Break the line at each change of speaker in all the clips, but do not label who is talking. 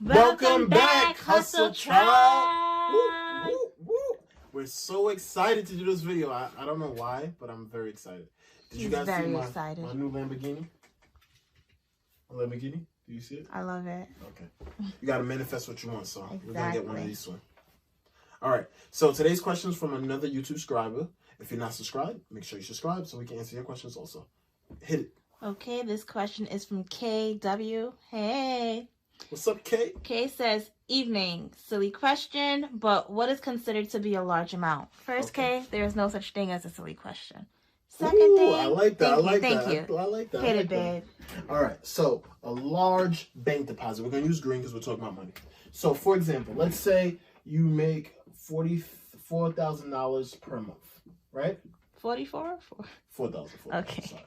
Welcome back, Hustle Tribe! Woo, woo, woo. We're so excited to do this video. I don't know why, but I'm very excited. Did you guys see my new Lamborghini? A Lamborghini? Do you see it?
I love it.
Okay. You got to manifest what you want, so we're going to get one of these soon. All right. So today's question is from another YouTube subscriber. If you're not subscribed, make sure you subscribe so we can answer your questions also. Hit it.
Okay, this question is from KW. Hey.
What's up, Kay?
Kay says, evening. Silly question, but what is considered to be a large amount? First, Kay, there is no such thing as a silly question. Second thing,
I like that.
Thank you.
I like that.
Hit it, babe.
All right. So a large bank deposit. We're going to use green because we're talking about money. So, for example, let's say you make $44,000 per month, right?
44?
4,000.
Okay.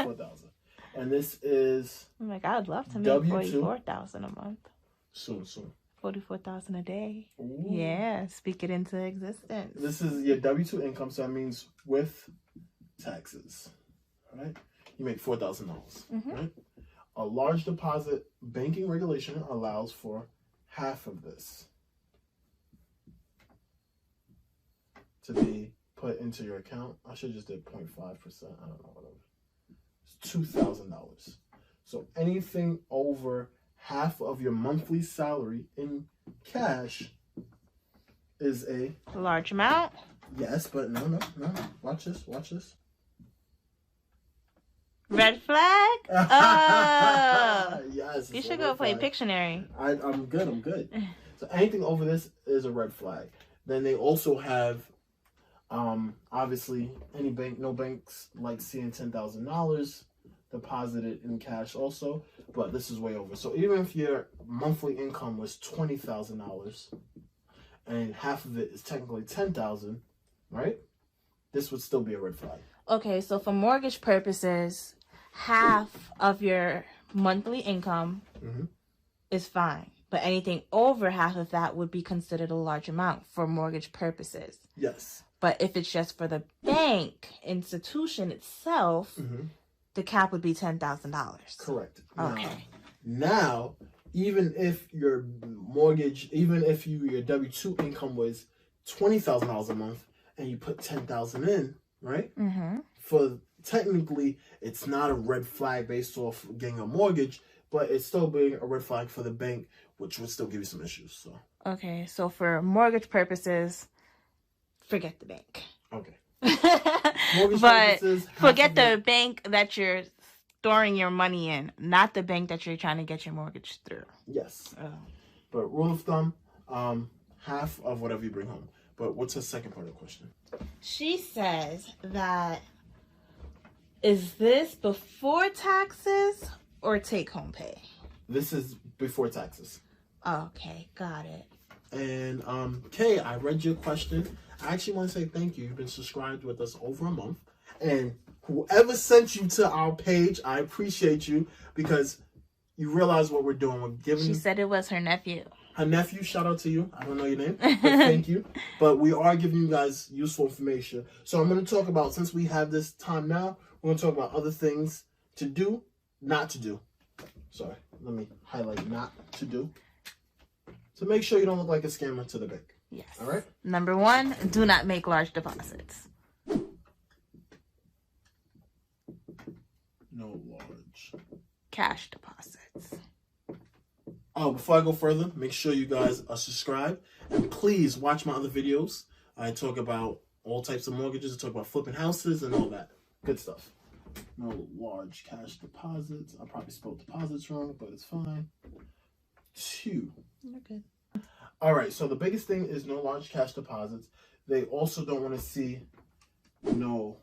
4,000. And this is
I'm like, I would love to make 44,000 a month.
Soon.
44,000 a day.
Ooh.
Yeah, speak it into existence.
This is your W-2 income, so that means with taxes, right? You make $4,000, right? A large deposit banking regulation allows for half of this to be put into your account. I should just did 0.5%. I don't know, whatever. It's $2,000. So anything over half of your monthly salary in cash is a
large amount.
Yes, but no. Watch this.
Red flag? Oh.
Yes.
You should go play Pictionary.
I'm good. So anything over this is a red flag. Then they also have, obviously, no banks like seeing $10,000 deposited in cash also, but this is way over. So even if your monthly income was $20,000 and half of it is technically $10,000, right? This would still be a red flag.
Okay, so for mortgage purposes, half of your monthly income is fine. But anything over half of that would be considered a large amount for mortgage purposes.
Yes.
But if it's just for the bank institution itself, the cap would be $10,000.
Correct.
Okay.
Now, even if your mortgage, your W-2 income was $20,000 a month, and you put $10,000 in, right? For technically, it's not a red flag based off getting a mortgage, but it's still being a red flag for the bank, which would still give you some issues. So.
Okay, so for mortgage purposes, forget the bank.
Okay.
But forget the bank that you're storing your money in, not the bank that you're trying to get your mortgage through.
Yes. But rule of thumb, half of whatever you bring home. But what's the second part of the question? She
says that, is this before taxes or take-home pay?
This is before taxes.
Okay, got it.
And, Kay, I read your question. I actually want to say thank you. You've been subscribed with us over a month. And whoever sent you to our page, I appreciate you because you realize what we're doing. We're giving.
She said it was her nephew.
Her nephew, shout out to you. I don't know your name, but thank you. But we are giving you guys useful information. So I'm going to talk about, since we have this time now, we're going to talk about other things to do, not to do. Sorry, let me highlight not to do. So make sure you don't look like a scammer to the bank.
Yes.
All right?
Number one, do not make large deposits.
No large
cash deposits.
Oh, before I go further, make sure you guys are subscribed. And please watch my other videos. I talk about all types of mortgages. I talk about flipping houses and all that. Good stuff. No large cash deposits. I probably spelled deposits wrong, but it's fine. 2.
You're good.
All right, so the biggest thing is no large cash deposits. They also don't want to see no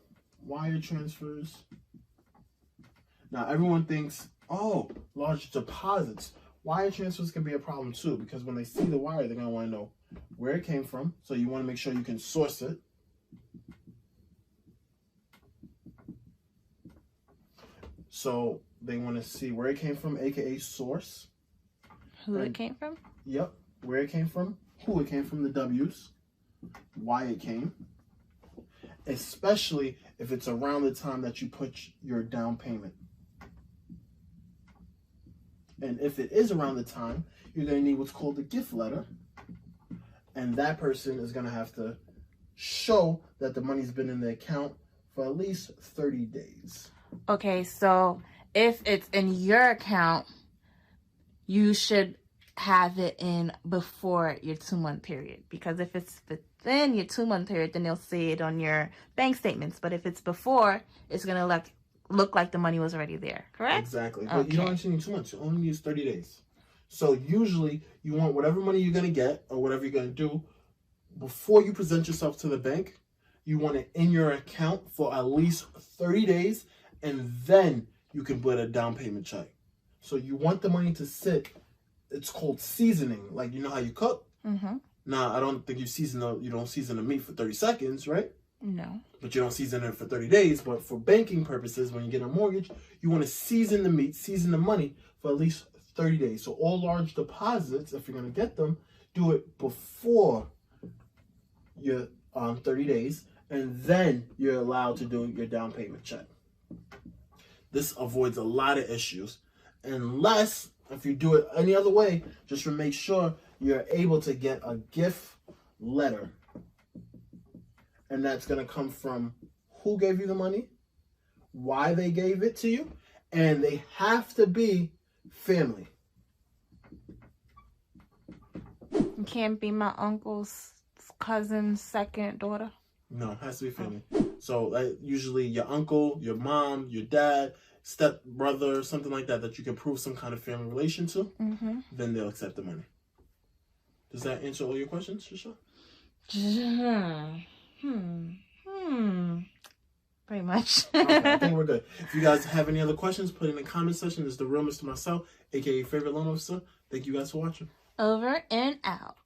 wire transfers. Now, everyone thinks, oh, large deposits. Wire transfers can be a problem too, because when they see the wire, they're going to want to know where it came from. So you want to make sure you can source it. So they want to see where it came from, aka source.
Who it came from?
Yep. Where it came from, who it came from, the W's, why it came. Especially if it's around the time that you put your down payment. And if it is around the time, you're going to need what's called a gift letter. And that person is going to have to show that the money's been in the account for at least 30 days.
Okay, so if it's in your account, you should have it in before your 2-month period. Because if it's within your 2-month period, then they'll see it on your bank statements. But if it's before, it's going to look like the money was already there, correct?
Exactly. But you don't actually need 2 months. You only need 30 days. So usually you want whatever money you're going to get or whatever you're going to do, before you present yourself to the bank, you want it in your account for at least 30 days, and then you can put a down payment check. So you want the money to sit, it's called seasoning. Like, you know how you cook?
Mm-hmm.
Now, I don't think you don't season the meat for 30 seconds, right?
No.
But you don't season it for 30 days. But for banking purposes, when you get a mortgage, you want to season the meat, season the money for at least 30 days. So all large deposits, if you're going to get them, do it before your 30 days, and then you're allowed to do your down payment check. This avoids a lot of issues. Unless, if you do it any other way, just to make sure you're able to get a gift letter. And that's going to come from who gave you the money, why they gave it to you, and they have to be family.
It can't be my uncle's cousin's second daughter.
No, it has to be family. So usually your uncle, your mom, your dad, step brother, something like that you can prove some kind of family relation to, then they'll accept the money. Does that answer all your questions, Trisha?
Pretty much.
Okay, I think we're good. If you guys have any other questions, put it in the comment section. It's the real Mr. Marcelle, aka Favorite Loan Officer. Thank you guys for watching.
Over and out.